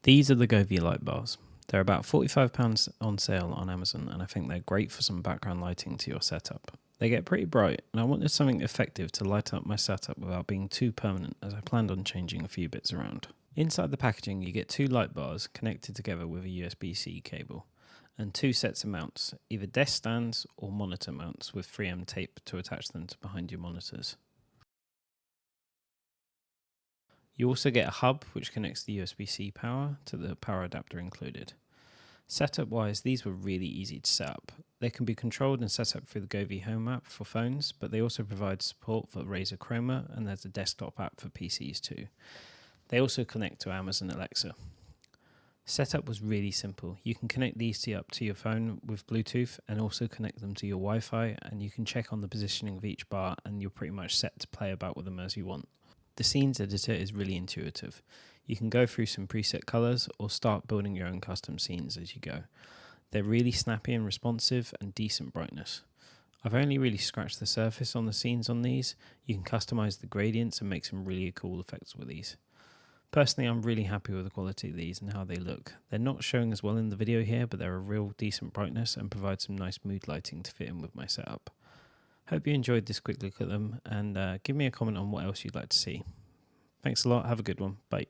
These are the Govee Light Bars. They're about £45 on sale on Amazon, and I think they're great for some background lighting to your setup. They get pretty bright, and I wanted something effective to light up my setup without being too permanent, as I planned on changing a few bits around. Inside the packaging you get 2 light bars connected together with a USB-C cable, and 2 sets of mounts, either desk stands or monitor mounts with 3M tape to attach them to behind your monitors. You also get a hub which connects the USB-C power to the power adapter included. Setup wise, these were really easy to set up. They can be controlled and set up through the Govee Home app for phones, but they also provide support for Razer Chroma, and there's a desktop app for PCs too. They also connect to Amazon Alexa. Setup was really simple. You can connect these up to your phone with Bluetooth and also connect them to your Wi-Fi, and you can check on the positioning of each bar and you're pretty much set to play about with them as you want. The scenes editor is really intuitive. You can go through some preset colours or start building your own custom scenes as you go. They're really snappy and responsive and decent brightness. I've only really scratched the surface on the scenes on these. You can customise the gradients and make some really cool effects with these. Personally, I'm really happy with the quality of these and how they look. They're not showing as well in the video here, but they're a real decent brightness and provide some nice mood lighting to fit in with my setup. Hope you enjoyed this quick look at them, and give me a comment on what else you'd like to see. Thanks a lot, have a good one, bye.